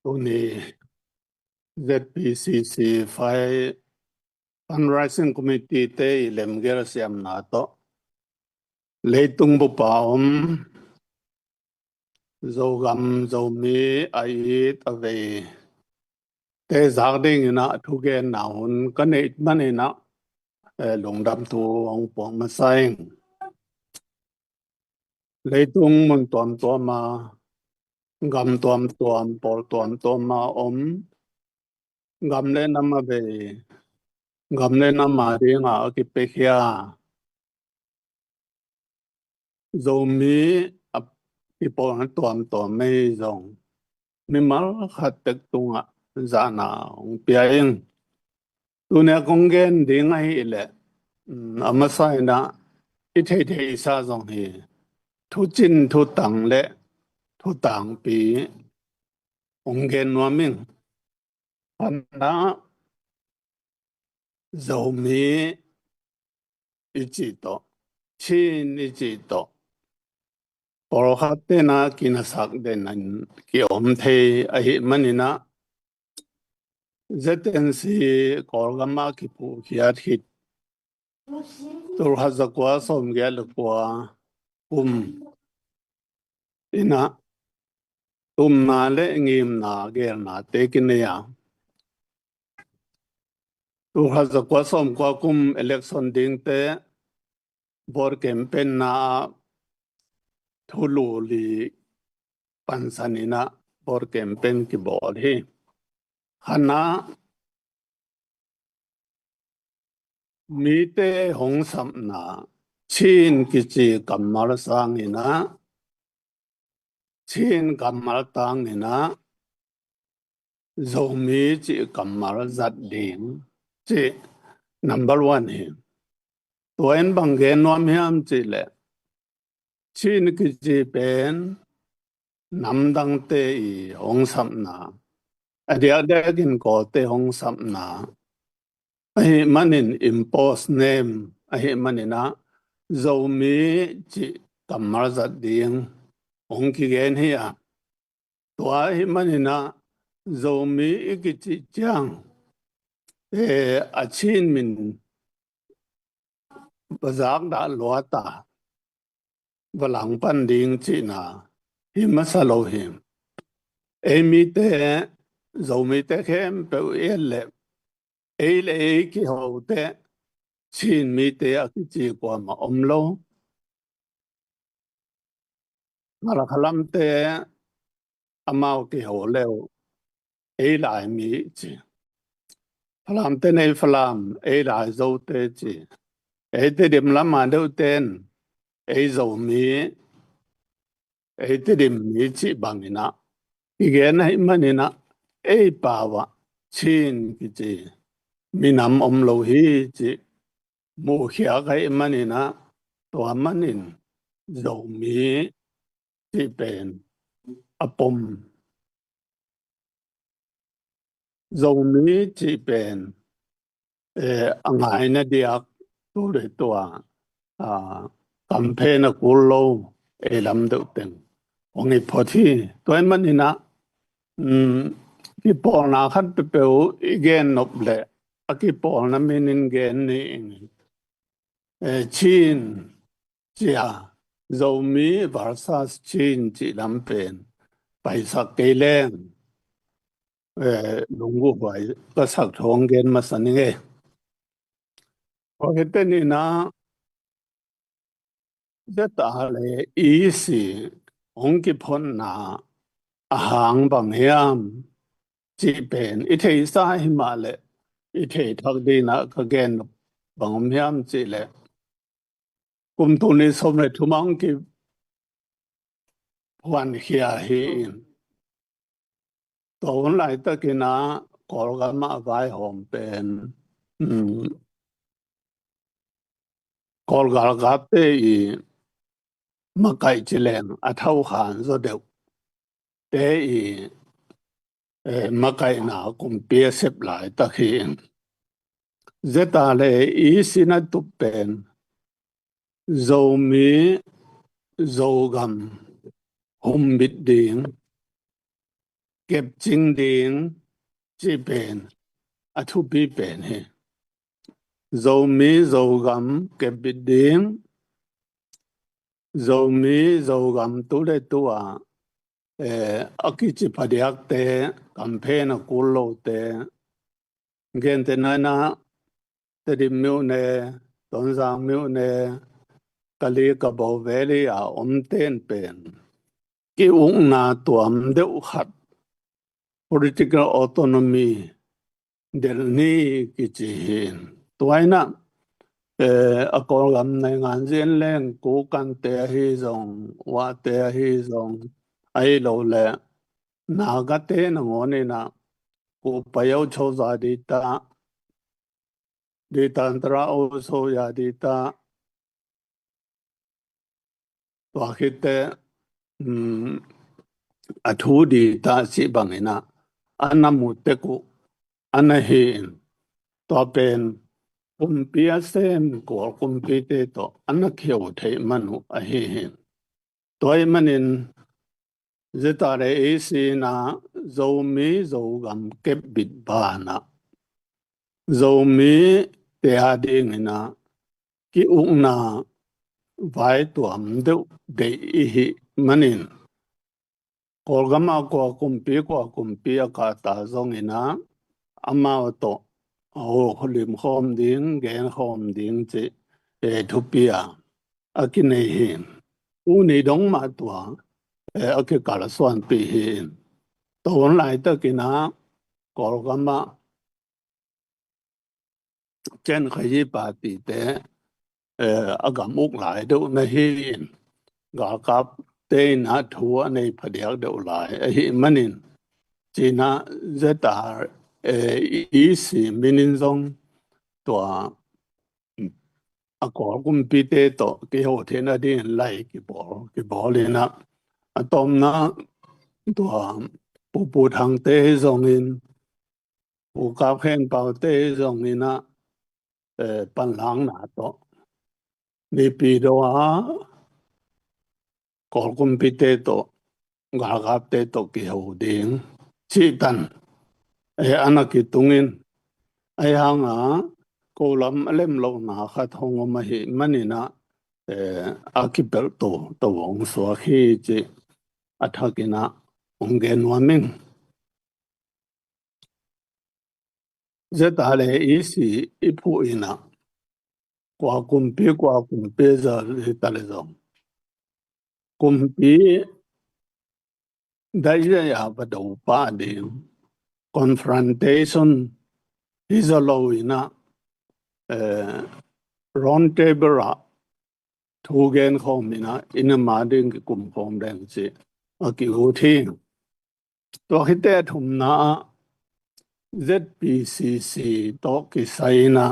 Tony ZPCC Fai Fundraising Committee te lemger siam na to leitung bu pa zo gam zo mi ai ta ve te zak ding na thu gen na hun kan nei man na lung dam tu ong pong ma sai leitung mun tom ma gam tom por tom ma gam le na ma ve gam le na ma ri nga ki pe khia zomi ap ipo han tuam mai zong mi mal khat tek tunga zana ong piaing tune kongen ding ai le amasai na I thei sa zong hi thu chin thu tang le thu tang pi ong gen nuaming na zomi ichi to chin ichi to por khatte na kinasak den nan ki thei a hi manina ZNC korgama ki pu khiat hit tur hazakwa som gel kwa ina na le ngim na ger na te kinya tur hazakwa som kwa election ding te bor campaign na thulu li pansanina bor campaign ki bol hi khana mi te hong sam na chin ki chi kamal sang ina chin kamal tang ina zomi chi kamal zat ding chi number 1 hi toin bangen nom hiam chi le chin ki chi pen nam dang te I hong sam na adia dagin ko te hong sam na ai manin impose name ai manina zomi chi kamal zat ding ong ki gen hi a tua hi manina zomi ki chi chang achin min bazak da lota valang pan ding chi na hi masalo him emi te zomi te khem pe ele ele ki ho te chin mi te a ki chi kwa ma omlo ngala khalam te amao ki ho leo lai mi chi phlam te nei phlam lai zo te chi te dim lam ma deu ten zo mi te dim mi chi bangina igen hai manina pawa chin ki chi minam lo hi chi mu khia kai manina to manin zo mi chi pen apom zo mi chi pen angai na diak tu le to campaign a kullo lam deu ten ong I photi toy manina ki por na khat pe pe igen nop le ki por na minin gen ni chin chia zomi versus chin chi lam pen pai sak ke leng lungu bai ka sak thong gen ma san nge o hete ni na ta le si ong ki phon na ahang bang hiam chi pen I thei sa hi ma le I thei thak di na ka gen bang hiam chi le kum tu ni som le thumang ki hwan khia hi in to lai ta ki na kol ga ma vai hom pen kol ga ga te I ma kai chi len a thau khan zo deu te ma kai na kum pe sep lai ta khi zeta le sina tu pen zo mi zo gam hum bit ding ghép chính điển chỉ bên à thu bị bên he dầu mi dầu gầm ghép bị điển dầu mi dầu gầm tu lệ tu à aki chỉ phát điạc te campaign à cú lô te gen te na te đi miu nè tôn giang miu nè kali ka bảo vệ li à tên bên ki ung na tuam deuh khat political autonomy del ni ki chi hin tuaina a kol gam nei ngan zen leng ku kan te hi zong wa te hi zong ai lo le na ga te na ngone na ku payau cho za di tantra o so ya di ta wa khite a thu di ta si bangena anamu te ku anahin to pen kumpia sen ko kumpite to anakhyo thei manu a he hin toy manin zetare esi na zomi zogam kep bit bana zomi te ading na ki ungna vai tuam de de hi manin kolgama ko kumpi ka ta zong ina ama to ho holim khom ding gen khom ding che thupia akine hin uni dong ma tua ake kala swan pi hin ton lai ta kina kolgama chen khayi pa ti te agam uk lai do na hin ga kap te na thua nei phadiak do lai hi manin china zeta isi minin zong tua a ko kum pi te to ki ho the na din lai ki bo le na atom na tua pu thang te zong in pu ka khen pao te zong in na pan lang na to ni pi do a ko kum pi te to ga ga te to ki ho ding chi tan anaki tungin ai hanga ko lam alem lo na kha thong ma hi manina akipel to wong so khi che athakina ongen wamin zeta le isi ipu ina kwa kumpi za tale zo kumpi dai ya ba do pa de confrontation is a law ina round table thu gen khom ina ina ma ding kum khom deng chi aki ho thi to hite thum na ZPCC to ki saina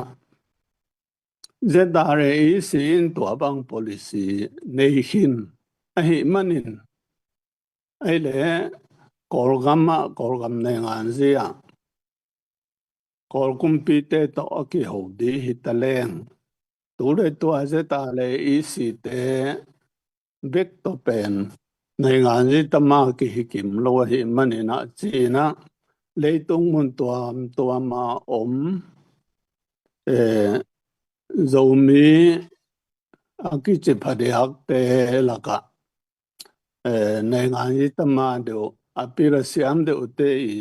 ZRA sin to bang policy nation ai manin ai le kolgam ne ngan zia kol kumpite to aki ho di hitaleng tu le to ZRA isi te bek to pen ne ngan zi tama ki hikim lo hi manina china leitung mun tua ma zomi aki che phadiak te laka ne ngai tama do apira siam de ute i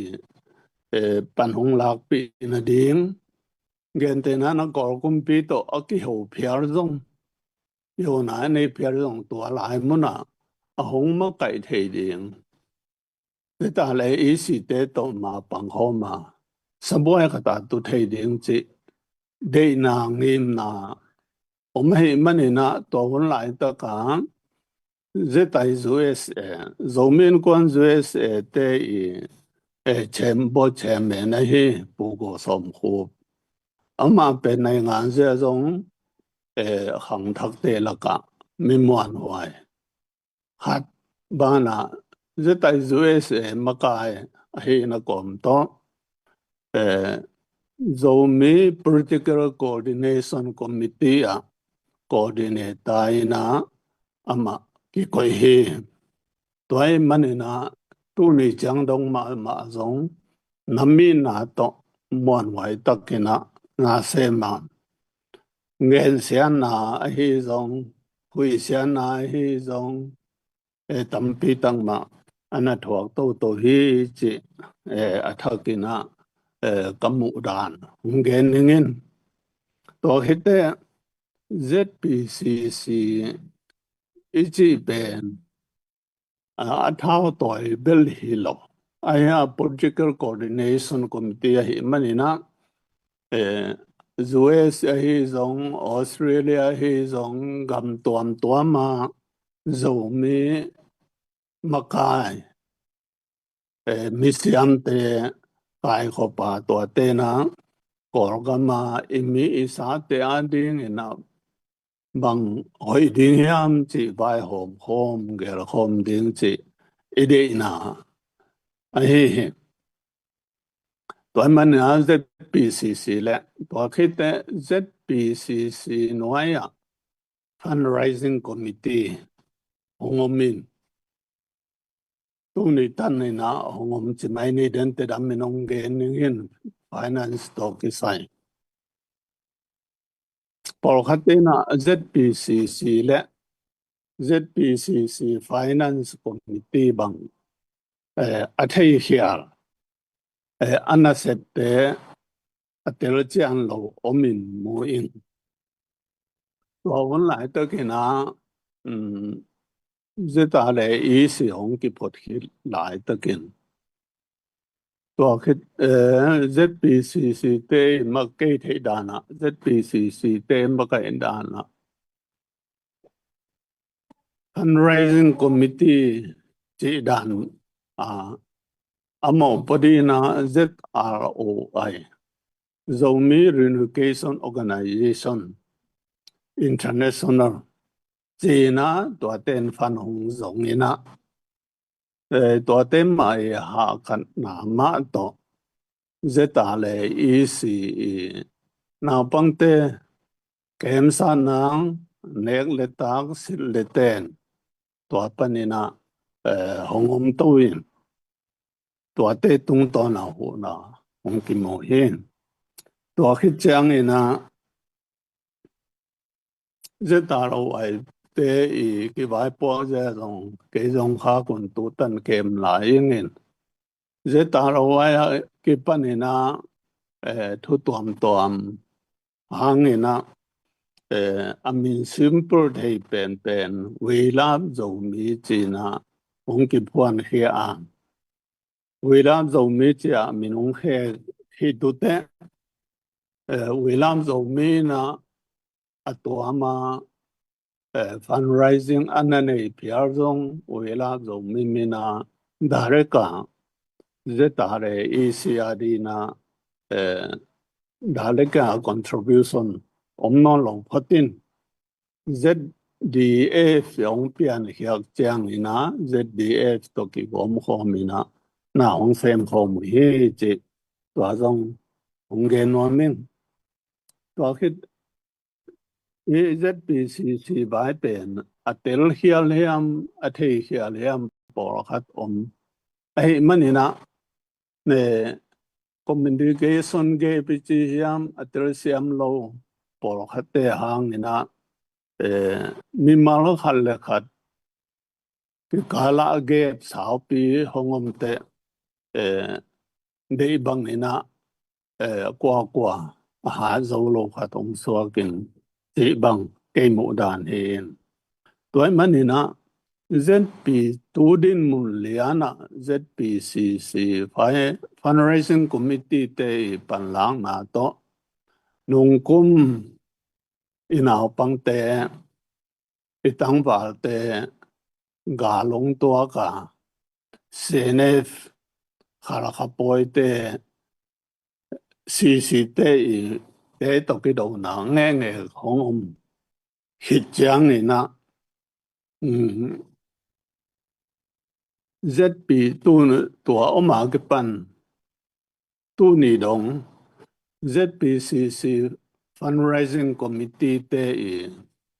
panhong lak pi na ding gen te na kor kum pi to aki ho phiar zong yo na ne phiar zong tua lai muna a hong ma kai thei ding te ta le i si te to ma pang ho ma saboy ka ta tu thei ding chi de na ngim na hay manina to hon lai ta ka zetai zues zomin kon zues te i chem bo chem me na hi pu go som khu ama pe nai ngan se zong hang thak te la ka mi muan wai hat bana zetai zues makai hi na kom to zomi political coordination committee a coordinator ina ama ki koi he toy manina tu ni chang dong ma zong nami na to muan wai takina na se ma ngel sian na hi zong hui sian na hi zong e tampi tang ma ana thuak to hi chi e athakina e kamu dan ngen ngin to hite ZPCC ichi ben a thao toi bel hi lo aya political coordination committee hi manina e US hi zong Australia hi zong gam tuam ma zo mi makai e misiam te kai ko pa to te na kor gama imi isa te ading ina bằng hội đình hiam chỉ vài hôm hôm cái là hôm đình chỉ ý định na ấy tôi mình là ZPCC lệ tôi khi thế ZPCC nói à fundraising committee ông mình tôi nghĩ tan này na ông chỉ mấy này đến từ đám mình ông cái nên finance tổ cái sai bảo khát thế na ZPCC lệ ZPCC finance committee bằng ở đây here anh sẽ để atel chiang lo omin mo in to won lai to ke na zeta le i si hong ki pot hi lai to ken to ke ZPCC te ma ke the dana ZPCC te ma ka dana fundraising committee chi dan a amo podina ZROI Zomi Reunification Organization International chỉ na tua tên phan hùng giống như na tua tên mai hạ khẩn na ma to zeta le i si na bang te kem sa nang nek le tak sil le ten tua panina hong tuin tua te tung to na hu na hong ki mo hin tua khi chang ina zeta lo ai tế ý cái vài bộ ra rồi cái dòng khá còn tụ tận kèm lại ingin dễ ta đâu ai cái bên này na thu tuam hàng này na amin simple thầy pen vì làm dầu mỹ chỉ na ông cái buồn khi ăn vì làm dầu mỹ chỉ mình ông khi tụ tế vì làm dầu mỹ na tuam mà fundraising anane piarzong wela zo mimina dareka zetare ECRD na dareka contribution omno long phatin ZDF yong pian hiak chang ina ZDF to ki gom khomina na hong sem khom hi chi to zong hong gen no min to khit ZPCC bài bền tel hial hiam thei hial hiam por khat ai manina ne communication ge pichi hiam tel siam lo por khat te hang ina mi mal khal le khat ki kala ge sao pi hongom te dei bang ina qua ha zo lo khat so kin chỉ bằng cái mũ đàn hiện tuổi mình nè ZP tu din mun liana ZPCC phải fundraising committee te pan lang na to nung kum inao pang te itang val te ga long to ka senef khara khapoi te CC te te to cái đầu na nghe không hit chang ni na ZP tu oma cái pan tu ni dong ZPCC fundraising committee te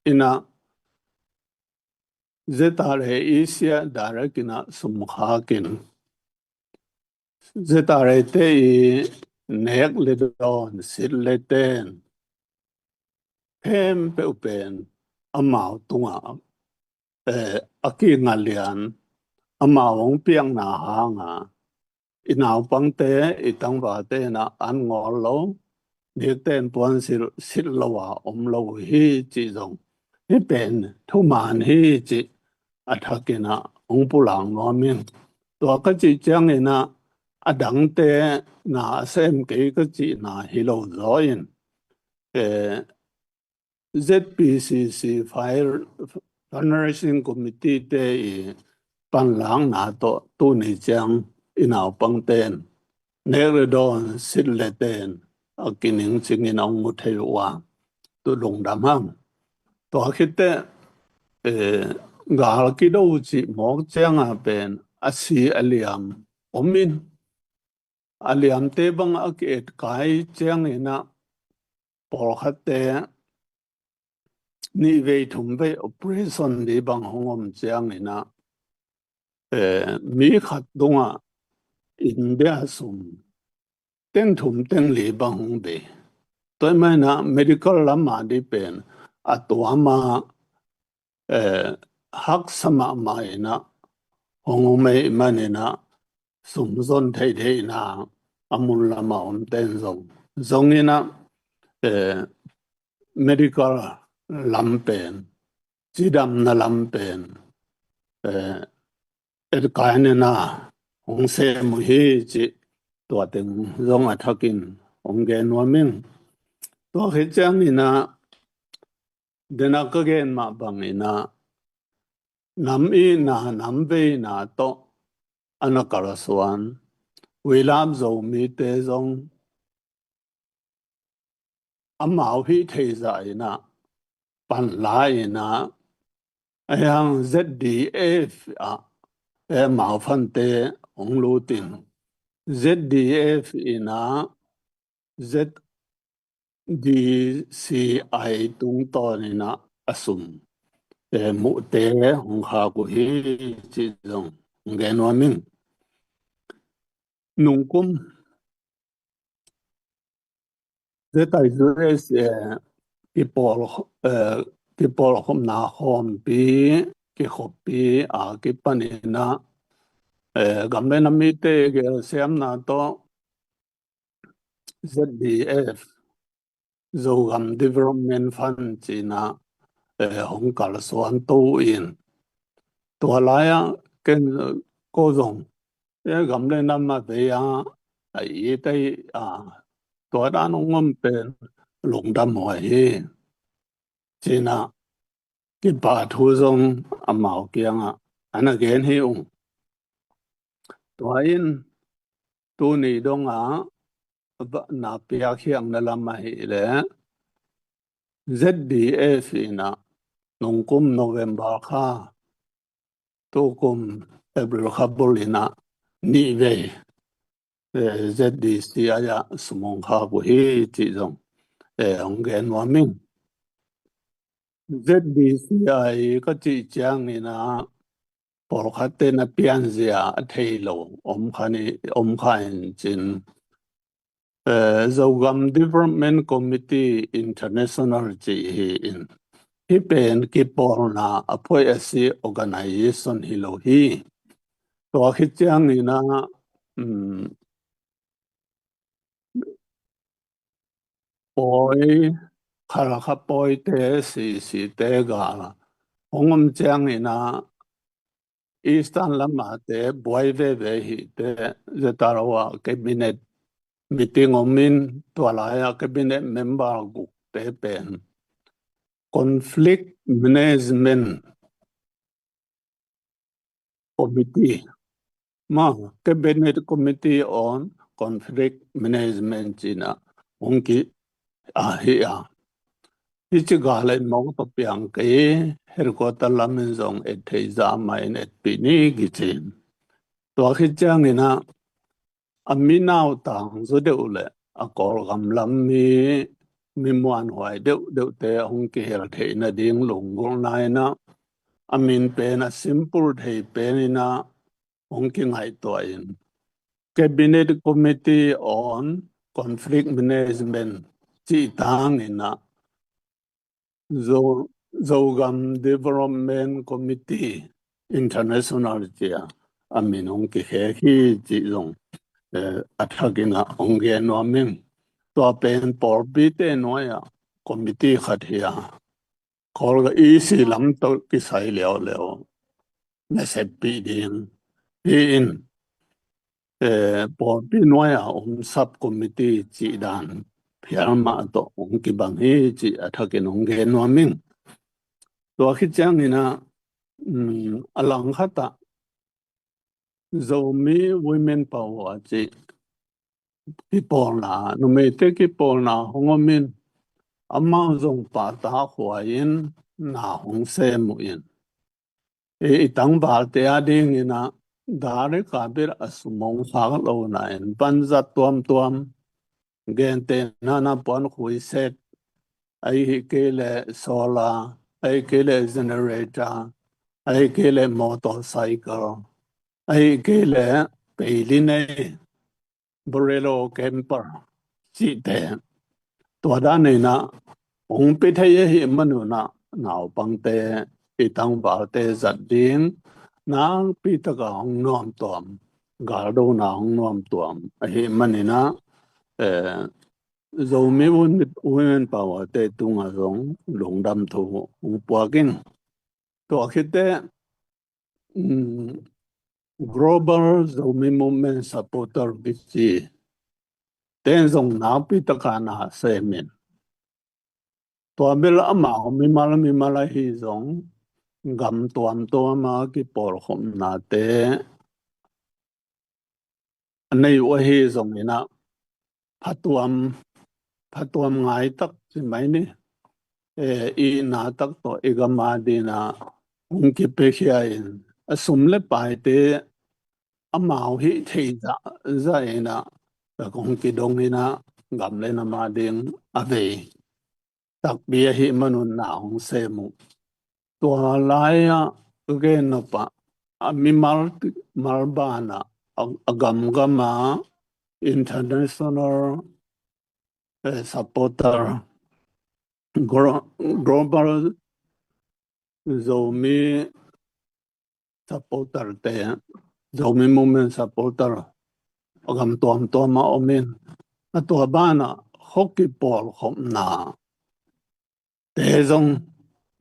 ina zeta re isia darakina sumkhakin zetarete I nek le don sit le ten hem pe upen amao tunga aki ngalian amao ong piang na hanga inaw pang te itang ba te na an ngol lo nek ten puan sil lawa lo hi chi dong hi pen thu man hi chi athakina ong pulang no min to ka chi chang ina adang te na sem ke ka chi na hi lo zoin eh ZPCC Fire Fundraising Committee te I pan lang na to tu ni chang inaw pang ten nere don sit le ten akining chingin ong mu thei wa tu lung dam ham to khite gal ki do chi mo chang a pen asi aliam omin aliam te bang aket kai chang ina por khatte ni ve thum ve operation ni bang hongom chang ina mi khat dunga India sum ten thum ten li bang hong be toy mai na medical lama di pen atwama hak sama mai na hong me manina sum zon thei thei na amun lama ten zong zong ina medical lampen chidam na lampen kaine na hong se mu hi chi tua ting zong athakin hong ge nuaming to he chang ina dena ka gen ma bang ina nam I na nam ve na to anakaraswan wilam zo mi te zong amao hi thei za ina pan la ina ayang ZDF mao phan te ong lu tin ZDF ina ZDCI tung to ina asum mu te hong kha ku hi chi zong nge no min nung kum zetai zures ki por khom na khom pi ki khop pi a ki panina gamle na mi te ge sem na to ZDF Zogam Development Fund china hong kal suan tu in tua laya ken ko zong gamle na ma ve ya ai te tua da no ngom pen lung dam ho hi china ki ba thu zong amao kiang ana gen hi tua in tu ni dong na pia khiang na lam hi le ZDF ina nung kum November kha tu kum April kha bolina ni ve ZDC aya sumong kha bu hi chi zong hong gen wa ming ZDC ai ka chi chang ina por kha te na pian zia thei lo om khain chin Zogam Development Committee International chi hi in hi pen ki por na apoi asi organization hi lo hi to khi chang ina poi khara kha poi te si te ga hongom chang ina Eastern lama te boy ve hi te zetarawa cabinet meeting omin to la ya cabinet member gu te pen conflict management committee ma cabinet committee on conflict management china ongki hi Ichi gale mong to piang ke herko talamin zong et thei za mai net pini gichin to khi chang ina aminau tang zo de ule a kor gam lam mi muan hoi de te hong ki her thei na ding lung gong nai na amin pe na simple thei pe ni na hong ki ngai to in Cabinet Committee on Conflict Management chỉ tang ina Zogam Development Committee International chia amin hong ki he hi chỉ dong athagina ongge no min to pen por bite noya committee khat hiya kol ga isi lam to ki sai leo leo na se pi din in por bi noya sub committee chỉ dan phiar ma to ong ki bang hi chỉ athagin ongge no min to khi chang ina alang khata zomi women power chỉ people na no me te people na hongomin amang zong pa ta huayin na hong se mu yin itang bal te ading ina dare ka bir asumong sa lo na in banza tuam gen te na pon khui set ai ke le solar ai ke le generator ai ke le motorcycle ai ke le peiline Borelo camper chỉ te tua da này na ông biết thấy hi mà nu na nào bằng te itang bảo te giật điên na biết ta cả ông nom tuam gà đâu na ông nom tuam hi mà này na dầu mấy women bảo te tung ở rong lồng đâm thu ông bua kinh tua khi te global dầu mấy movement supporter biết gì tên dòng nào biết ta cả na xem mình tua bela ama mi mala hi zong gam tuam to ma ki por khom na te nei wa hi zong ina phatuam ngai tak chi mai ni i na tak to e ga ma di na ung ki pe khia in asum le pai te ama hi thei za ina ta kong ki dong ina gam le na ma ding ave tak bia hi manun na hong se mu tua lai again no pa mi malbana agam gama international supporter global zomi supporter te zomi movement supporter agam tom ma omin atua bana hockey ball khom na te zong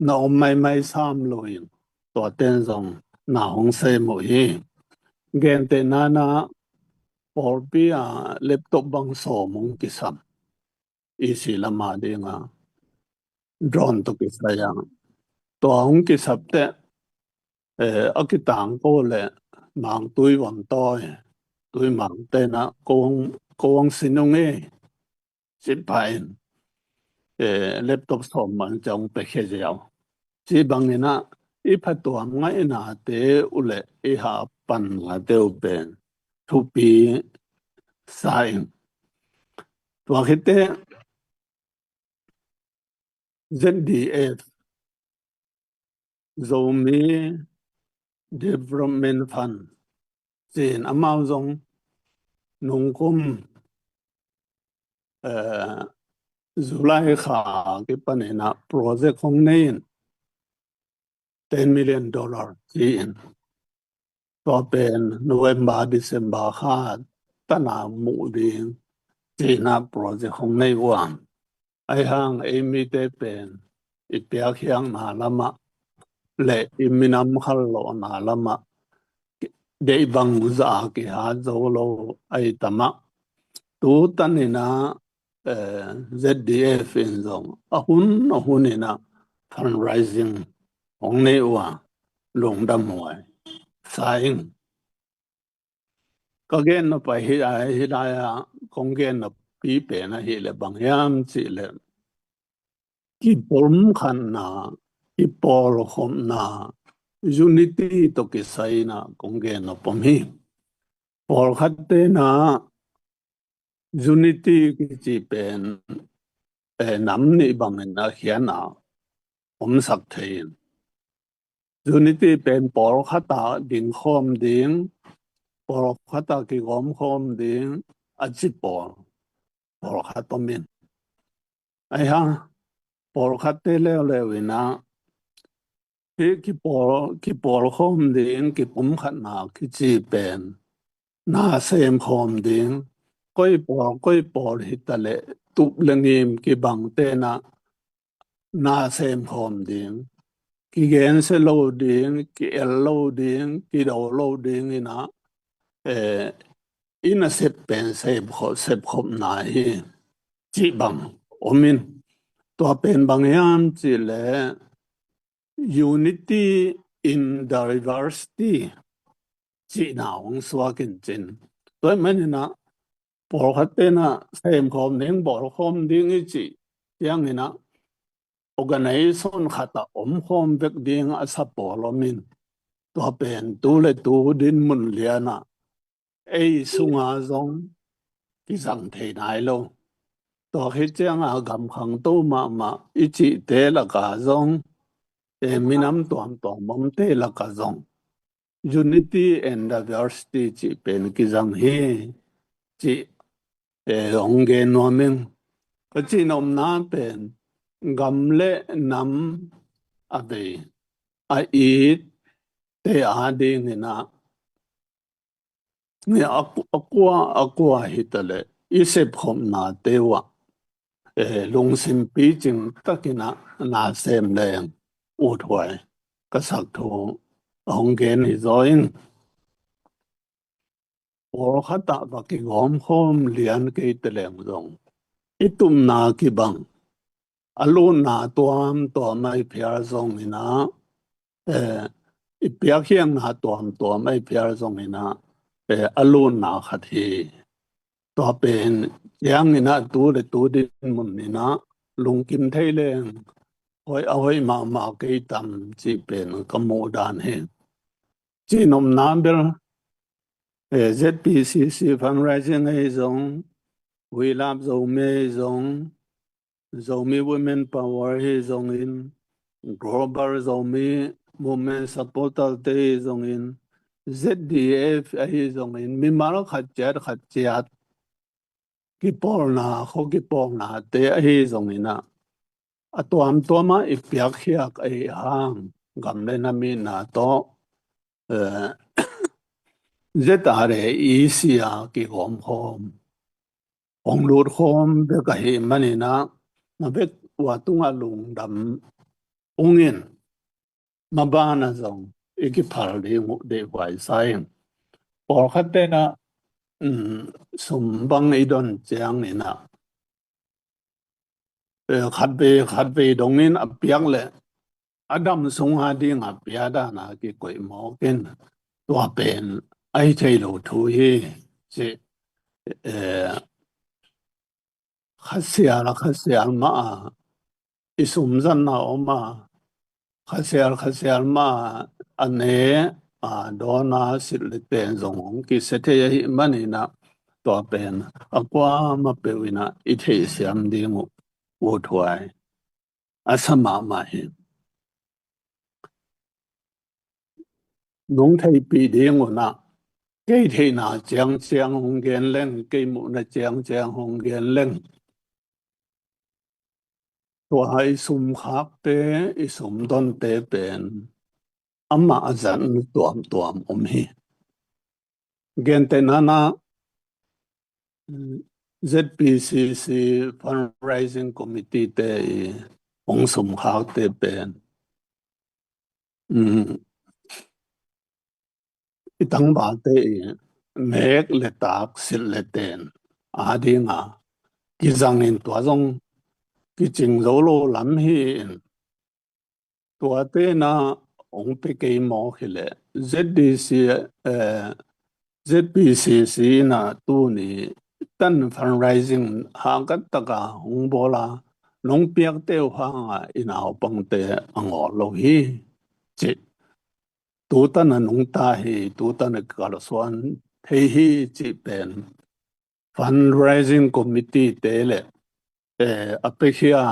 na mai sam loin to ten zong na hong se mo hi gen te na por bia laptop bang so mong kisam isi lama de nga drone to kisaya to hong kisap te akitang ko le mang tui wan toy tui mang te na kong sinong si pain laptop so mang jong pe khe jaw si bang ina i patuam ngai na te ule i ha pan la te ben thu pi sai tua khite ZDF zomi development fund sin amao zong nung kum July kha cái panena project không nên $10 million in to pen November December kha tana mu ding china project không nên wan ai hang emi te pen ipia khiang na lama le iminam khallo na lama de bang za ki ha zo lo ai tama tu tanina ZDF in zong ahun ina fundraising ong ne wa long dam hoài saing có gen nó phải hi ya con gen nó pi pe na hi le bang yam chi le ki pom khan na ki por khom na unity to ki sai na con gen nó pom hi por khat te na unity ki chi pen nam ni bang na hian na sak thein unity pen por khata ding khom ding por khata ki gom khom ding a chi por khat min ai ha por khat te le wina ki por khom ding ki pum khat na ki chi pen na sem khom ding koi por hitale tup lengim ki bang te na sem khom ding ki gen se lo ding ki el lo ding ki do lo ding ina eh ina sep pen sep khom na hi chi bang omin to pen bang yam chi le unity in diversity chi na ong swa kin chin tôi mình na por khat te na sem khom ding bor khom ding i chi yang ina organization khata khom vek ding a support lo min to pen tu le tu din mun liana ei sunga zong ki sang thei nai lo to khi chang a gam khang to ma i chi te la ka zong e minam tuam mom te la ka zong unity and diversity chi pen ki zang hi chi e ong ge no men ko chi nom na pen gam le nam a be a i te a ding na ni akwa hitale isep khom na te wa lung sim pi ching takina na sem leng u thwai ka sak tho ong gen hi zoin or khata ba ki gom khom lian ke te leng zong itum na ki bang alu na to mai phia zong ina ipia khiang na to mai phia zong ina alu na khathi to pen yang ina tu din mun ina lung kim thei leng hoi ma ke tam chi pen kamu dan he chi nom nam ber ZPCC fundraising hay zong we love Zomi zong Zomi women power hay zong in global Zomi women supporter day zong in ZDF hay zong in mi mar khat chat ki por na kho ki por na te hay zong ina atuam to ma ipyak hiak ai hang gam le na mi na to ZRE isia ki gom khom ong lut khom be ka hi manina na be wa tunga lung dam ungin mabana zong iki phal de mu de wai sai por khatte na sum bang idon chang ni na khat be dong in apyak le adam sung ha ding a pya da na ki koi mo ken to pen ai thei lo thu hi che khasial ma isum zan na oma khasial ma ane dona sil ten zong ki sethe hi mani na to pen akwa ma pe wina I the siam ding wo thwai asama ma hi nong thei pi ding na ke the na chiang hong gen leng ke mu na chiang hong gen leng to hai sum khak te isum don te pen amma azan tuam om hi gen te nana ZPCC fundraising committee te ong sum khak te pen itang ba te mek le tak sil le ten adinga ki zangin to zong ki ching zo lo lam hi to te na ong pe ke mo khile ZDC ZPCC na tu ni tan fundraising hakat taka hong bola nong piak te hanga inaw pang te ango lo hi che tu tan nong ta hi tu tan kal swan thei hi chi pen fundraising committee te le apexia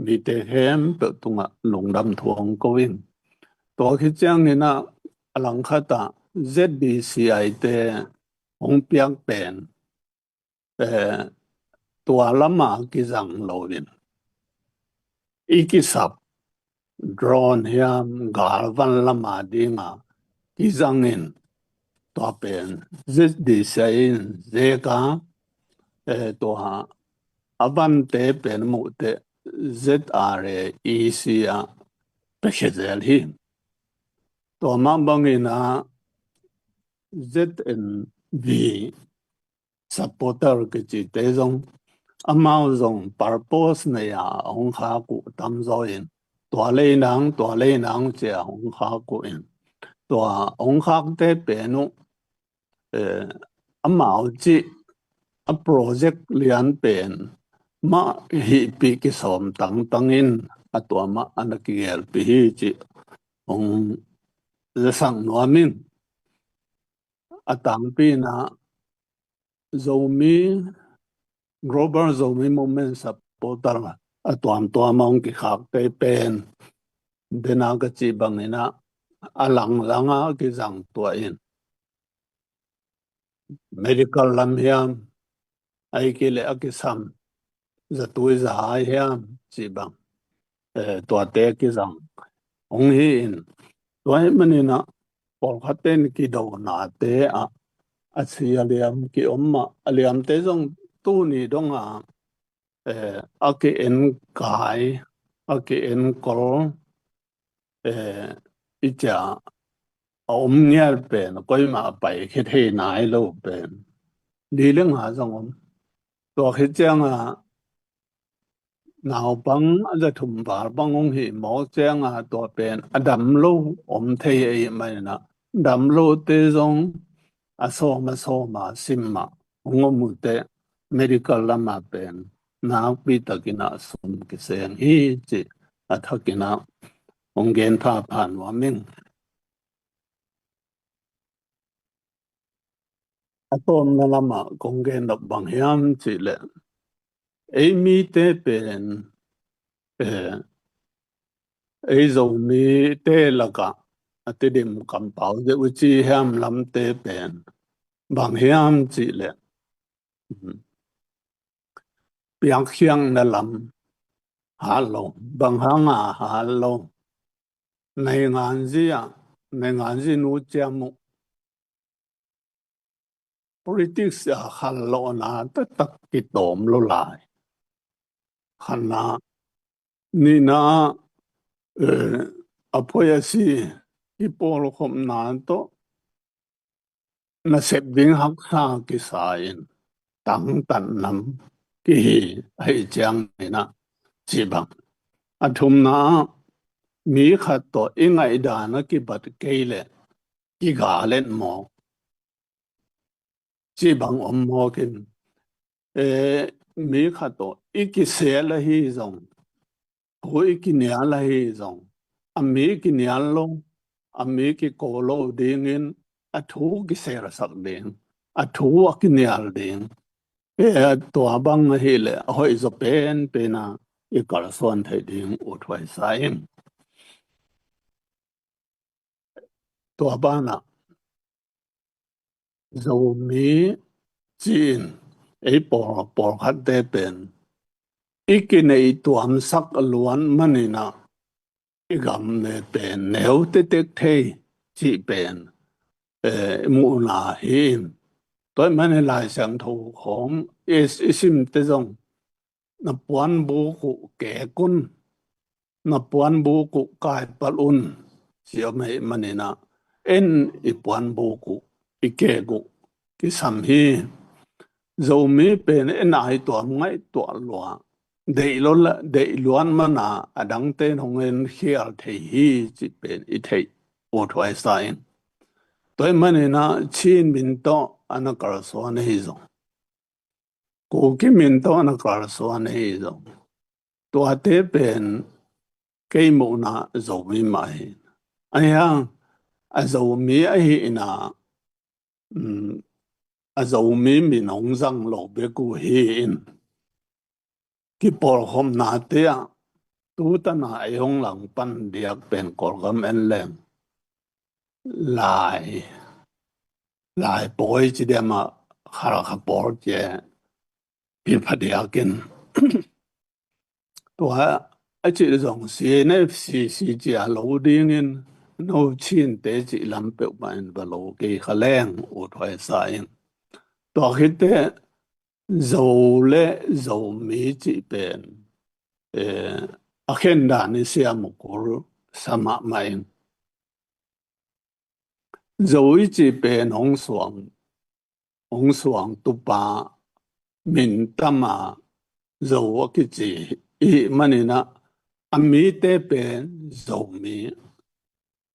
mi te hem pe tunga lungdam thuang ko in to khi chang ni na alang khata ZBCI te ong piang pen tua lama ki zang lovin ikisap drone hiam galvan lama dinga ki zangin tua pen ZBCI in zeka tua aban te pen mu te ZREC a peshezel hi tua mambangina ZNV supporter ke chi te zong amao zong purpose ne ya hong kha ku tam zo in tua le nang che hong kha ku in tua hong kha te pe nu amao chi a project lian pen ma hi pi ki som tang in tua ma anaki gel pi hi chi hong le sang nuamin atang pi na zomi global zomi moment supporter ma atuam tua mong ki khak te pen dena ka chi bangina alang langa ki zang tua in medical lam hiam ai ki le akisam za tui za hai hiam chi bang tua te ki zang ong hi in tua hi manina por khaten ki do na te a chi aliam ki omma aliam te zong tu ni donga aki en kai aki en kol icha om nial pen koi ma pai khe the nai lo pen li leng ha zong om to khe chang nào băng giờ thùng var băng ông hi mỏ chang to pen adam lo om the ai mai na dam lo te zong so ma sim ma ông mu te medical lama pen na pi takina sum ki sen hi chi athakina ông gen tha phan wa min atom na lama kong gen dok bang hiam chi le ei mi te pen ấy dầu mi tê là cả tê điểm cầm bảo de u chi ham lam tê bền bằng hiam chỉ lệ biang khiang na lam hà lô bằng hang hà lô này ngàn gì này ngàn gì nu chém mu politics hà lô na tất tất cái tôm lô lại hà na ni na apoya si ipol khom na to na sep ding hak sa ki sain tang tan nam ki ai chang na chi bang athum na mi khat to ingai da na ki bat keile ki ga len mo chi bang om mo kin e mi khat to iki se la hi zong ho iki nya la hi zong a mi ki nya lo a mi ki ko lo ding in a thu ki se ra sak ding a thu ki nya ding tua bang hi le hoi zo pen pe na i kar son thai ding u thwai sai tua ba na zo mi chin ei por khat de pen iki nei tuam sak luan manina i gam ne pen neu te tek thei chi pen mu na him tôi mani lai sang thu khom isim te zong na puan bu ku ke kun na puan bu ku kai palun siya mai manina en i puan bu ku i ke ku ki sam hi zo mi pen en ai to ngai to lwa dei luan mana adang ten hong en khial thei hi chi pen i thei o thwai sain tôi manina chin min to ana kar so na hi zo ko ki min to ana kar so na hi zo to te pen cây mũ na dầu mi mai ai ha a dầu mi ai na a dầu mi mi nong răng lo be ku hi in ki por hom na te a tu ta na ai hong lang pan diak pen kor gam en lem lai lại bồi chỉ để mà khá khá bồi chế bị phát điệu kinh tôi ấy chỉ dùng xí này xí chỉ là lâu đi nên nấu chín để chỉ làm biểu bản và lâu cái khả năng ở thoại sai tôi khi thế dầu lệ dầu mỹ chỉ bên agenda ni siya mo ko sama mai dầu ý chỉ bên hong xuang tu ba min tama dầu cái gì ý manina ami te bên dầu mi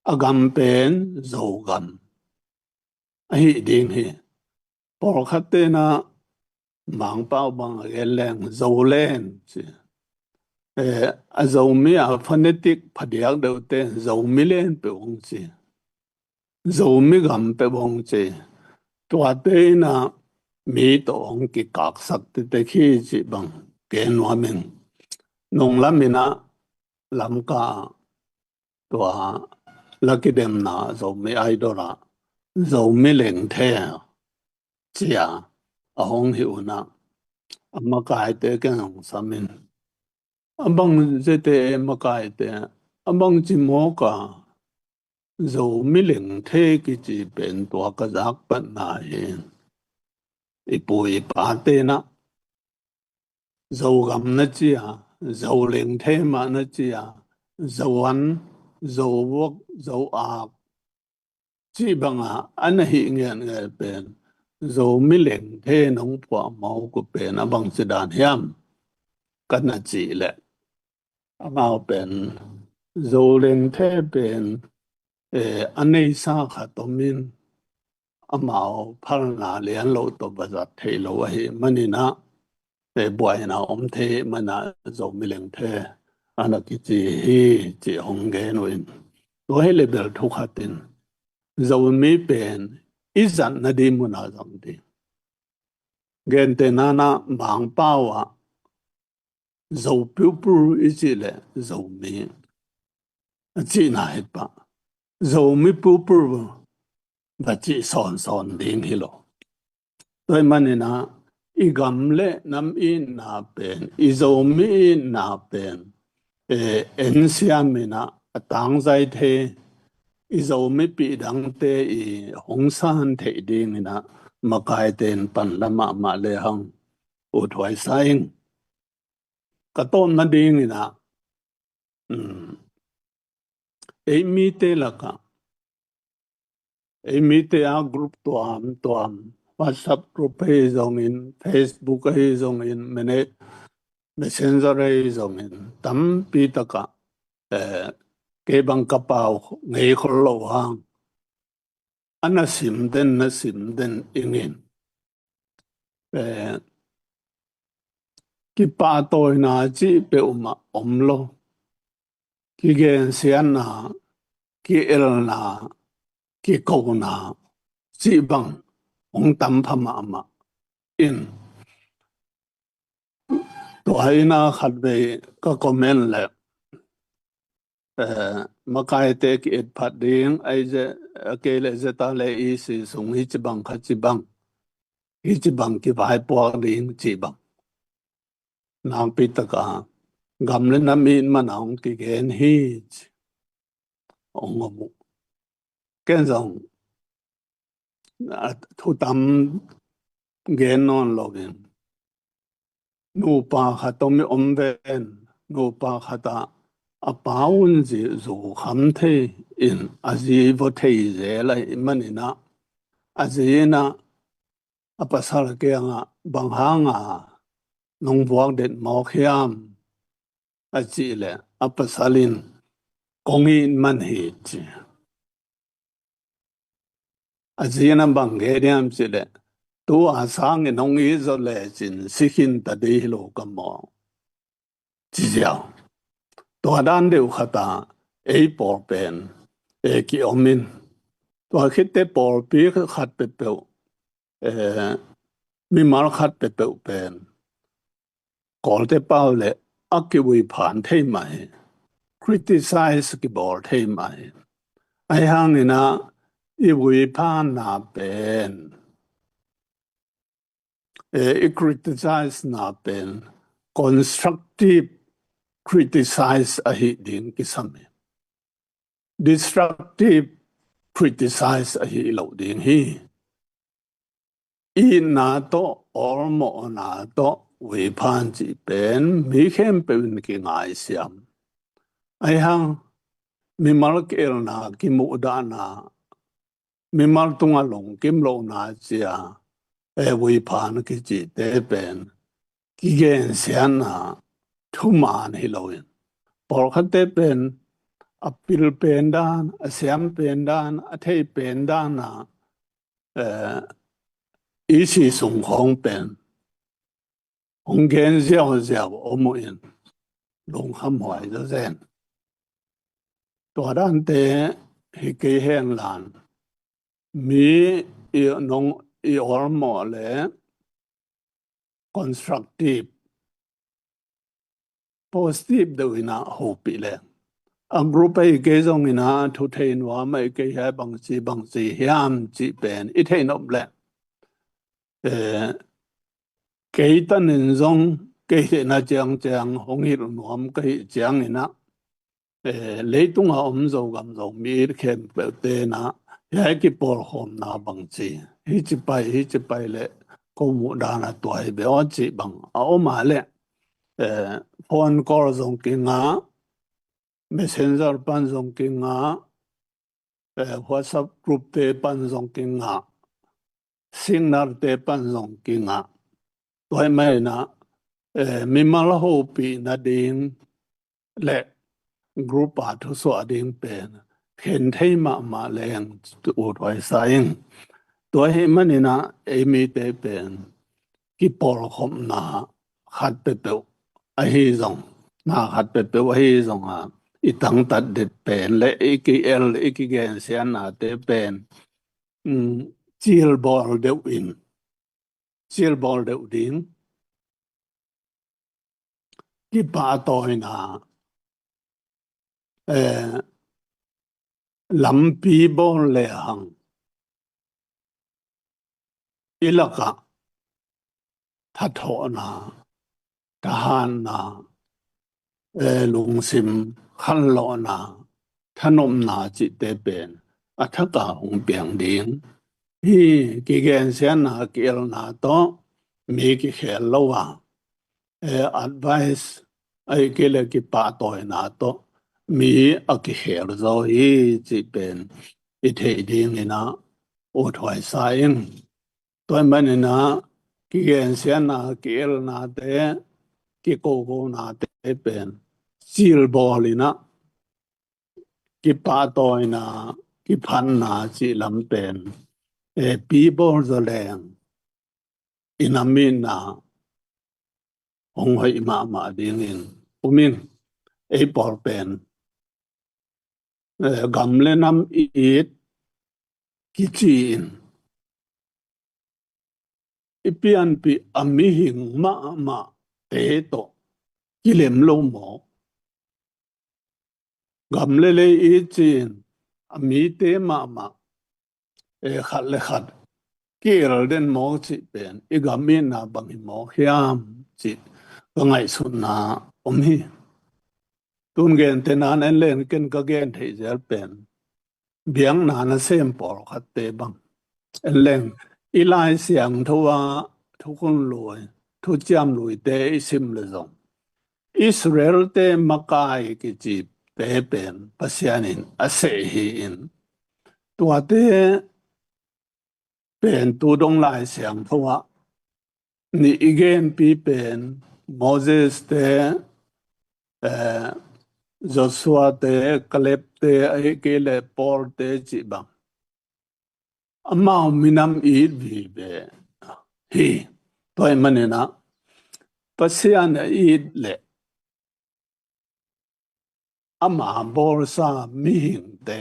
agam bên dầu gam ai ding hi por khate na mang bao bang geleng dầu len chi dầu mi a phonetic phadiak deu te dầu mi len pe ong chi dầu mi gam pe bong chi tua te na mi to ong ki kak sak te khi chi bang ke no men nong lamina lam ka tua lucky dem na dầu mi ai do la dầu mi leng the chi a hong hi una amma kai te ke ngam samin ambang zete makai te ambang chi mo ka dầu mi leng the ki chi ben tua ka zak pan na hin ipui pa te na dầu gam na chi à dầu leng the ma na chi à dầu ăn dầu wok dầu a chi bang à an hi ngen nge ben dầu mi leng the nong pa mau ku ben abang chi dan hiam kan na chi le amao ben dầu leng the ben anh ấy sao khát tomin amao phal na lian lo to bazat thei lo hi manina buai na om the mana zo mileng the ana ki chi hi chi hong ge noin to he level thu khatin zo mi pen izan na di muna zam di gen te nana bang pawa zo pu pu ichi le zo mi chi na het pa zo mi pu pu ba chi son son ding hi lo tôi manina igam le nam in na pen izomi na pen en siamina atang zai the izomi pi dang te I hong san the ding na makai ten pan lama ma le hang u thwai saing ka tom na ding na e mi te laka e mi te a group tuam WhatsApp group hay zong in Facebook hay zong in mene messenger hay zong in tam pi taka ke bang kapao ngei khol lo hang ana sim den na sim den ingin ki pa toy na chi pe uma omlo ki gen sian na ki el na ki ko na chi bang ong tam phama ma in to ai na khat be ka comment le makai te ki et phat ding ai je ke le je ta le I si sung hi chi bang kha chi bang hi chi bang ki vai po ding chi bang nang pi ta ka gam le na min ma nang ki gen hi ong mu ken zong thu tam gen non login nu pa kha to mi om ven nu pa kha ta a paun ji zu kham the in a ji vo thei je lai manina a ji na a pasal ke nga bang hanga nong buang den mo khiam a ji le a pasalin kongin man hi chi a ji na bang ge diam chi le tu a sang nge nong i zo le chin sikhin ta de lo ka mo chi jiao to dan de khata e por pen e ki omin to khit te por pi khat pe pe e mi mal khat pe pe pen kol te pau le akki wi phan thei mai criticize ki bor thei mai ai hang ni na i vi pan na pen i criticize na pen constructive criticize a hi ding ki same destructive criticize a hi lo ding hi i na to or mo na to vi pan chi pen mi khem pen ki ngai siam ai hang mi mal kel na ki mu da na mi mal tunga long kim lo na chia vi pan ki chi te pen ki gen sian na thu man hi lo in por khat te pen apil pen dan a siam pen dan a thei pen dan na ý chí sung khong pen hong gen xiao xiao o mo in long ham hoài zo zen to dan te hi ke hen lan mi i nong i or mo le constructive positive do ina hope le a group ai ke zong ina thu thein wa mai ke ha bang si hiam chi pen i thein op le ke tan in zong ke na chang chang hong hi nuam ke chang ina lấy tung họ dầu gam dầu mi khen bel te na ya ki por hom na bang chi hi chi pai le ko mu da na toy be o chi bang a o ma le phone call zong ki nga messenger pan zong ki nga whatsapp group te pan zong ki nga signal te pan zong ki nga toy mai na mi mal ho pi na ding le group à thu so ding pen khen thei ma leng tu thoi saing to he manina emi te pen ki por khom na khat pe pe a hi zong na khat pe pe a hi zong a i tang tat det pen le e ki gen sian na te pen chiel bol deuh in chiel bol deuh ding ki pa toy na lam pi bol le hang ilaka thắt thọ na tahan na lung sim khăn lọ na thanom na chi te pen a thaka hong piang ding hi ki gen sian na kiel na to mi ki khel lo wa advice ai ke le ki pa toy na to mi a ki khel zo hi chi pen i thei ding ina o thoi sa ing toy man ina ki gen sian na kiel na te ki ko na te pen sil bol ina ki pa toy na ki phan na chi lam pen pi bol zo leng ina min na hong hoi ma ding in umin bol pen gam le nam it ki chi in ipian pi ami hing ma te to ki lem lo mo gam le i chin ami te ma khat le khat ki ral den mo chi pen I gam min na bang hi mo hiam chi ngai sun na hi tun gen te nan en len ken ka gen thei zel pen biang na na sem por khat te bang en len ilai siang thowa thukun loi thu cham lui te sim le zong Israel te makai ki chi te pen pasianin ase hi in tua te pen tu dong lai siang thowa ni igen pi pen Moses te Joshua te Caleb te ai ke le Paul te chi bang amao minam I vi be hi toy manena pasian I le ama bor sa mi hing te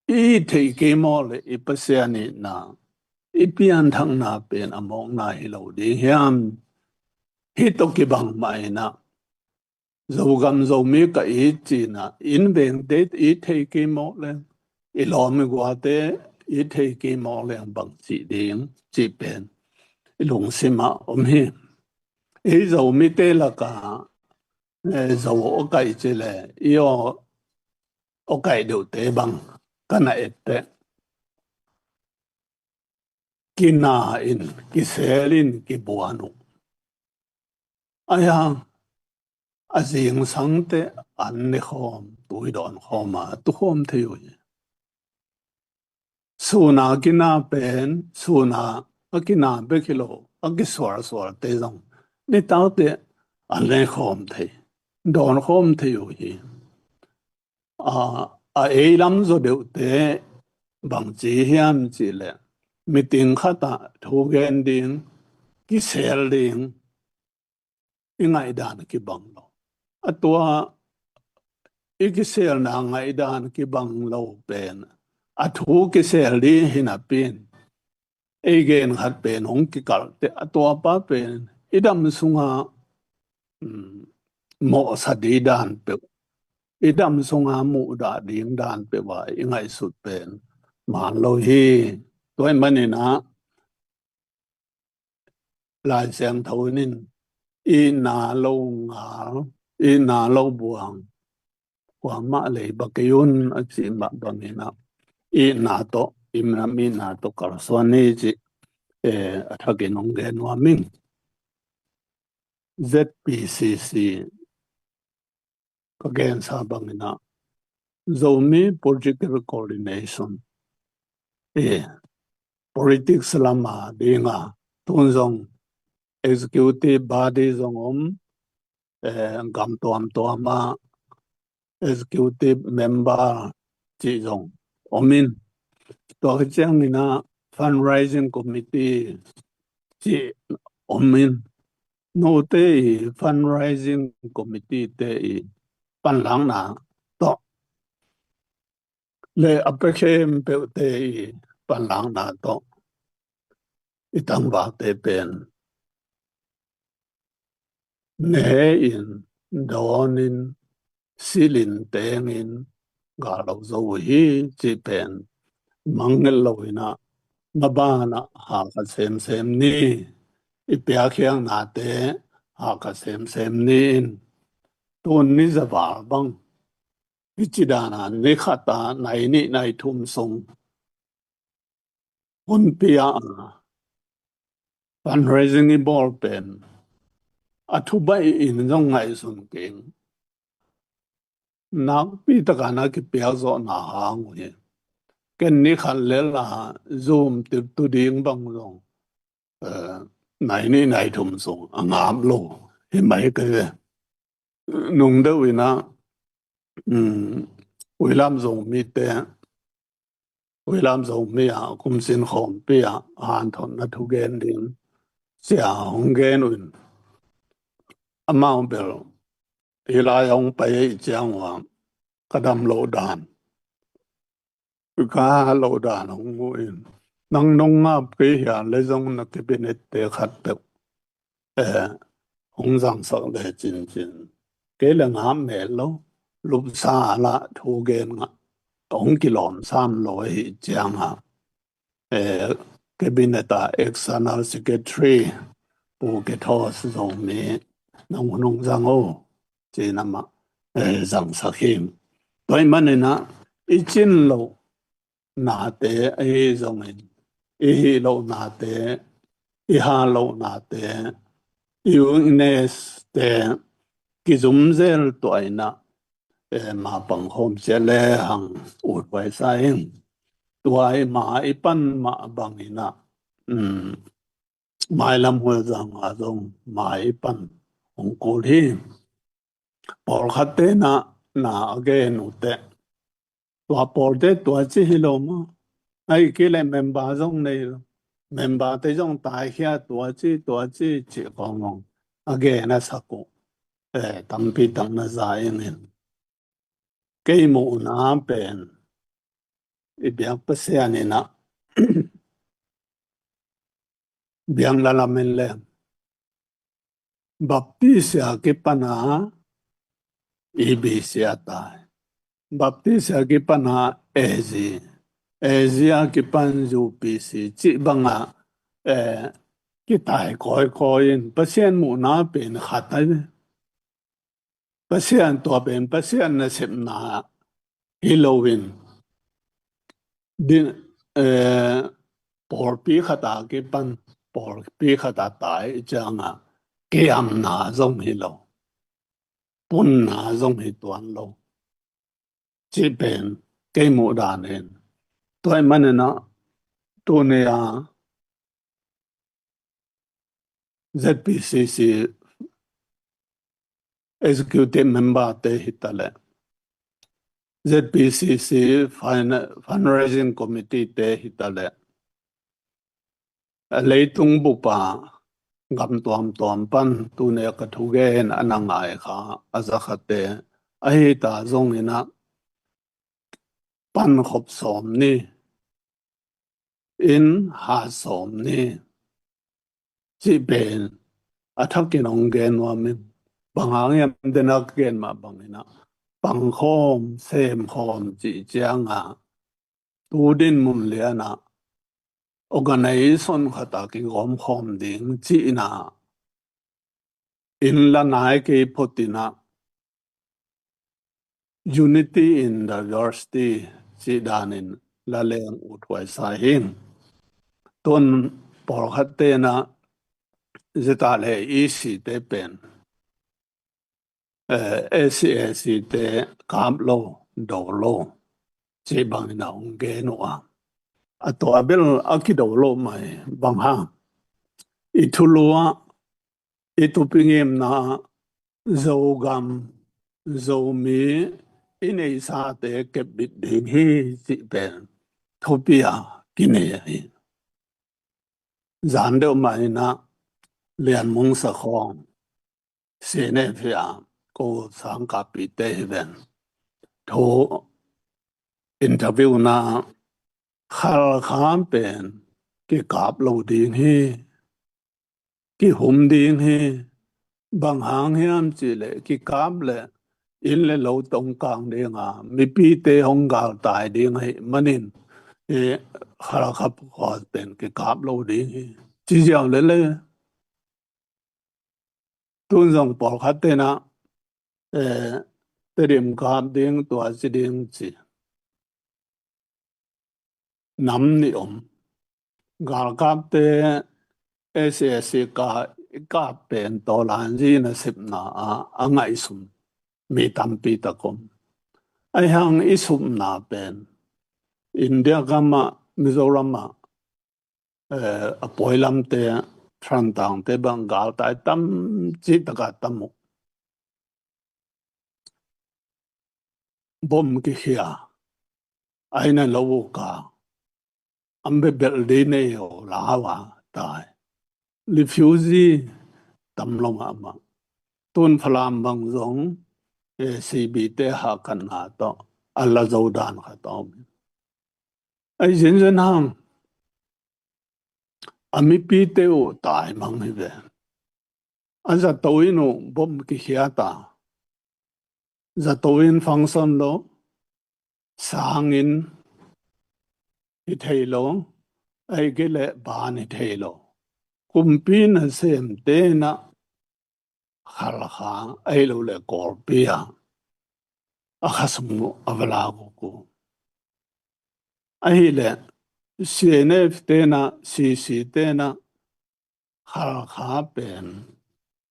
I thei ke mo le I pasian na I pian thang na pen among na hi lo di hiam hi to ki bang mai na zo gam zo mi ka I chi na in beng te I thei ke mo le ilom guate I thei ki mo leng bang chi ding chi pen ilung sima hi e zo mi te la ka zo o kai che le io o kai do te bang kana ette kina in kiselin ki buanu aya azing sangte an ne khom tuidon khoma tu khom theu suna kina pen suna akina bekilo agiswar swar te zong ni taute an ne khom thei don khom theu hi a eilam zo deu te bang chi hiam chi le meeting khata thogen ding ki sel ding ingai dan ki bang lo atua ikisel na ngai dan ki bang lo pen athu ki sel di hinapin egen hat pen hong ki kal te atua pa pen idam sunga mo sadi dan pe idam sunga mu da ding dan pe wa ingai sut pen man lo hi toy manina lai sang thau nin i na lo nga i na lo buang wa ma le ba ke yun a chi ma bangina i na to imna mi na to kar so ni chi athake nong ge no ming ZPCC again sa bangina zomi political coordination politics lama dinga tunzong executive body zong gam to ma executive member chi zong omin to chang ni na fundraising committee chi omin no te fundraising committee te pan lang na to le apekhem pe te pan lang na to itang ba te pen ne in donin silin tengin galo zo hi chi pen mangel loina mabana ha ka sem ni ipya khyang na te ha ka sem nin ton ni zawa bang ichidana ne khata nai ni nai thum song hun pia fundraising i ball pen athubai in zong ngai sun keng nak pi takana ki pya zo na hang we ken ni khan le la zoom tu ding bang zong nai ni nai thum song angam lo hi mai ke nung de we na we lam zong mi te we lam zong mi a kum sin khom pi a han thon na thu gen ding sia hong gen un amang bel ila yong pa ye chang wa kadam lo dan ka lo dan hong mu in nang nong ma pe ya le zong na ke benet te khat pe hong zang sa le chin ke le ngam me lo lup sa la thu gen nga tong ki lon sam lo hi chang ha cabinet external secretary pu ke thos zong me nong zang o che na ma zang sa khim toy manena ichin lo na te zong in hi lo na te ha lo na te ines te ki zum zel toy na ma pang hom se le hang ut pai sai tuai ma ipan ma bangina mai lam hol zang a zong mai ipan ong ko hi por khatte na again ute tua por de tua chi hi lo ma ai ki le member zong nei member te zong tai khia tua chi chi kong ong again na saku tam pi tam na za yin ke mo na pen ibiang pasian na biang la la men le baptisia ke pana ibisia tai baptisa ki pana ezi ki pan zu pi si chi banga ki tai koi in pasien mu na pen khatai pasien to pen pasien na sep na Halloween din por pi khata ki pan por pi khata tai changa ki am na zong hi lo pun na zong hi tuan lo chi pen ke mu dan hen toy man na tu ne a ZPCC executive member te hitale ZPCC fundraising committee te hitale leitung bupa gam tuam pan tu ne ka thu gen anangai kha azakhate ai ta zong ina pan khop som ni in ha som ni chi ben athakin ong gen wa min bangang yam denak gen ma bangina bằng khom xem khom chỉ chang à tu din mun le na organization khata ki gom khom ding chi na in la nai ke photina unity in diversity chi danin la leng utwai sa hin ton por khatte na zeta le isi te pen ACAC te kam lo do lo chi bang na ong ge no a ato abel akido lo mai bang ha itulua itupingem na zogam zomi inei sa te kebit ding hi si ben thopia kine hi zande mai na lian mong sa khong se ne phia ko sang ka pi te ben tho interview na khal kham pen ki kap lo ding hi ki hum ding hi bằng hàng hiam chỉ lệ cái cám lệ in lệ lâu tông càng đi ngà mi pi tê hong gạo tài đi ngay manin e khara khap khó tên cái cám lâu đi chỉ riêng lệ lệ tuân dòng bỏ khát tên à e tê điểm cám đi tua chỉ đi chỉ nắm ni gạo cám tê SSC ka pen to lan ji na sip na a ngai sum mi tam pi ta kom ai hang isum na pen India gama Mizoram a poilam te trantang te bangal tai tam chi taka tamu bom ki hia aina lowu ka ambe bel de ne yo lawa tai refugee tam long ama tun phalam bang zong e CB te ha kan na to alla zodan kha to ai zen zen hang ami pi te o tai mang hi ve anja toinu bom ki hia ta za toin function lo sangin hi thei lo ai ge le ban hi thei lo kumpin a sem te na khal kha ai lo le kor pia a khasmu avla ko ai le CNF te na CC te na khal kha pen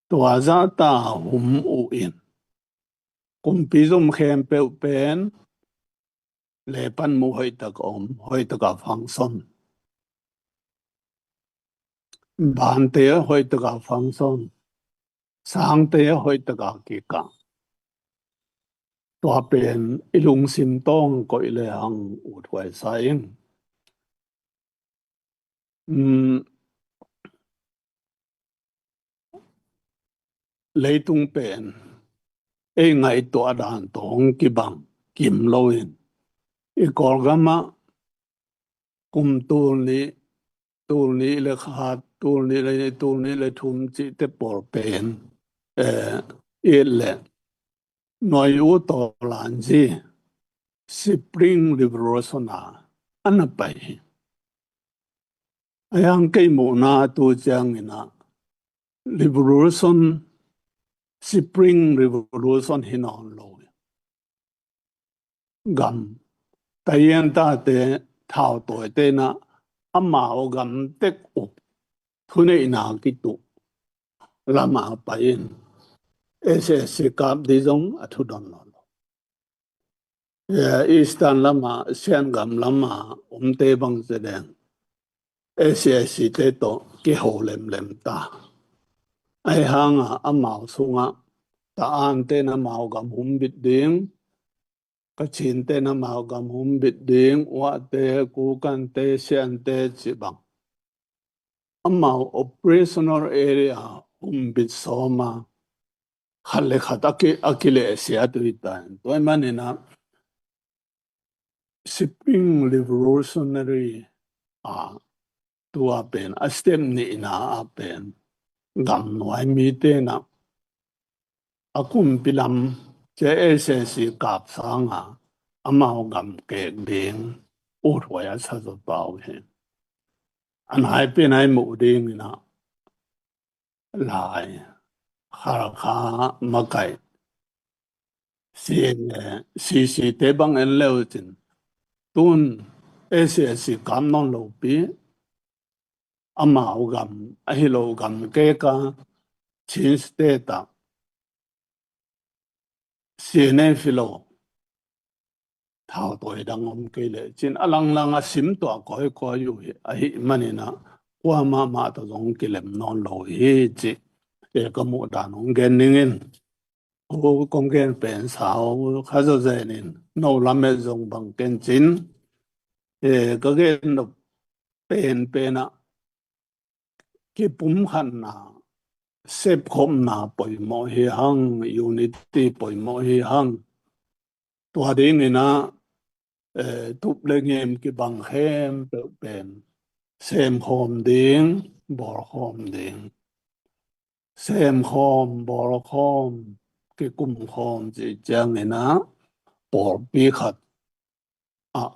to za ta hum u in kumpi zum khem pe pen le pan mu hoi tak hoi tak a function ban te hoi tak a function sang te hoi tak a ki ka to pen ilung sim tong ko ile hang u thwai sai leitung pen e ngai to adan tong ki bang kim loin e kor gama kum tu ni le kha tu ni le thum chi te por pen e le noi u to lan ji Spring Revolution ana pai ayang kay mo na tu chang ina revolution Spring Revolution hinon lo gam tayen ta te thao toy te na amao gam tek up thune ina ki tu lama pain ese se kap di jong athu don lo Eastern lama sian gam lama te bang zedeng ese si te to ki ho lem lem ta ai hanga amao sunga ta an te na mao gam bit ding ka chin te na mao gam bit ding wa te ku kan te sian te chi bang amao operational area bit soma khalle khatake akile sia tu itan toy manina Spring Revolutionary a tua pen a stem ni na a pen gam noi mi te na akum pilam che ese si kap sanga amao gam ke ding o thwaya sa zo pau he an hai pe nai mu ding na lai khara kha makai si te bang en leo tin tun ese si kam non lo pi amao gam a hi lo gam ke ka chin ste ta si ne philo thao tôi đang ôm cây lệ chín alang lang a sim to coi yu a hi manina qua ma to giống cái lem non lo hi chi e ko mu da nong gen ningen o kong gen pen sao kha zo ze nin no la me zong bang ken chin e ko gen no pen a ki pum khan na sep khom na poi mo hi hang unity poi mo hi hang to ding ina tụp lên em cái bằng khem tự bền xem hôm đến bỏ hôm đến xem hôm bỏ hôm cái cùng hôm chỉ chẳng này na bỏ bi khát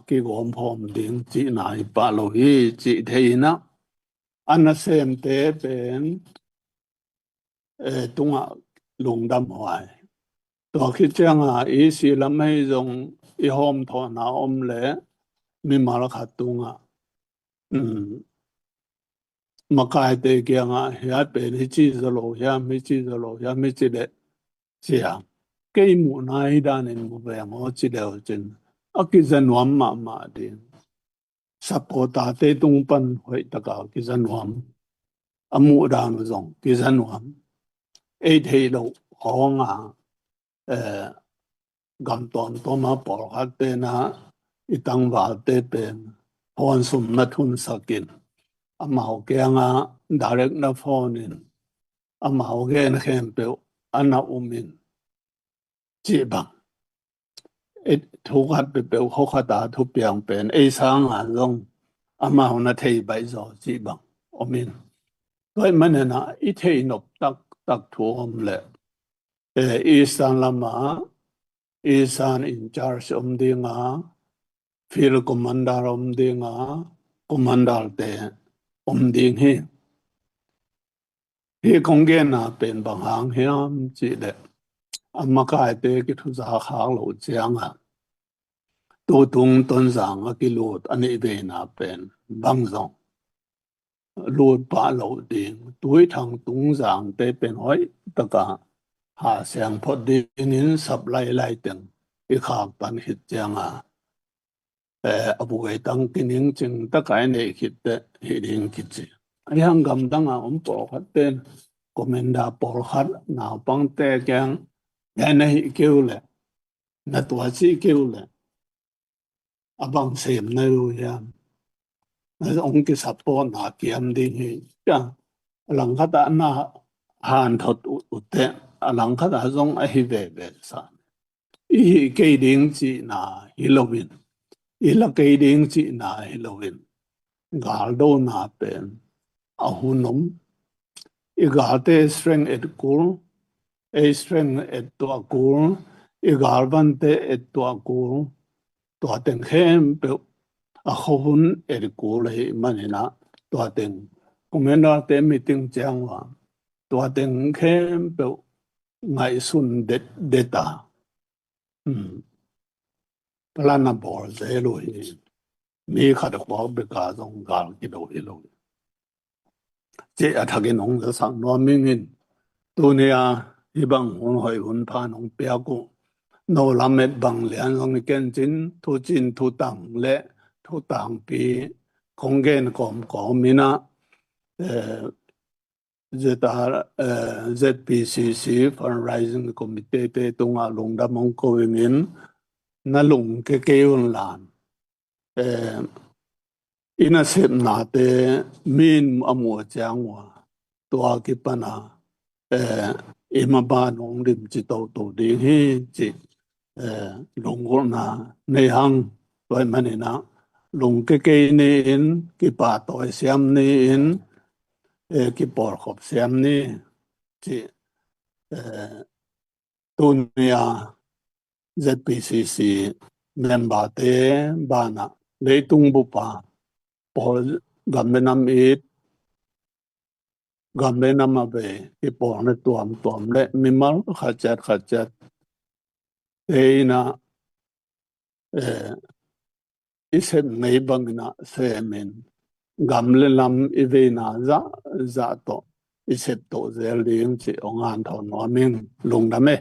cái gồm hôm đến chỉ này ba lô hi chỉ thấy na anh xem tế bền tung lùng đâm hoài đó khi chẳng ý xí lắm hay dùng ý hôm thọ nào lẽ mi mà khát tung makai te kia nga ya pe ni chi zalo ya mi chi zalo ya mi chi de sia ke mu nai da ne mu be ngo chi de o chen a ki zan wam ma de sapota te tung pan hoi ta ka ki zan wam a mu da no zong ki zan wam e thei lo ho nga eh gam ton to ma por ha te na itang wa te pen hon sum na thun sakin amao ke nga direct na phone in amao ke na khem pe ana umin chi bang et thu khat pe ho khata thu piang pen e sang a long amao na thei bai zo chi bang omin toy manana I thei nop tak thu om le isan lama isan in charge dinga field commander dinga commander te ding hi kong gen na pen bang hang hiam chi de amma kai te ki thu za khang lo chiang tu tung ton zang ki lut ani ve na pen bang zong lut pa lo ding tui thang tung zang te pen hoi taka ha siang phot din in sap lai teng I khak pan hit chiang abu ai tang kining ching takai nei khit te hi ding kit chi ai hang gam dang po khat ten komenda por khat nào bang te kyang ya nei kêu le na tua chi kêu le abang sem na ru ya na ong ki sap po na kiam ding hi cha lang khat na han thot u te lang khat zong a hi ve sa I ke ding chi na Halloween I la ke ding chi na Halloween gal do na pen a hunom I gal te strength et kul e strength et to kul I gal ban te et to kul tua ten khem pe a khowun erikul hi manina tua ten kumena te meeting chang wa tua ten khem pe ngai sun data plana bor zelo hi mi khad khwa be ka zong gal ki do hi lo che athage nong za sang no mingin tu ne a ibang hon hoi hun pha nong pe ko no lamet bang lian long ni ken chin thu chin thu tang le thu tang pi kong gen kom ko mina zeta ZPCC fundraising committee te tunga long da mong ko min na lung ke un lan ina sep na te min amu chang wa tua ki pana ima ba nong lim chi to ding hi chi lung ko na nei hang toy mani na lung ke ni in ki pa toy siam ni in ki por khop siam ni chi tunia ZPCC member te bana leitung bu pa por gamenam it gamenam abe ki por ne tuam le mimal khat eina isem ngei bangna semen gamle lam ivena za to isep to zel ding chi ongan thon no min lung dame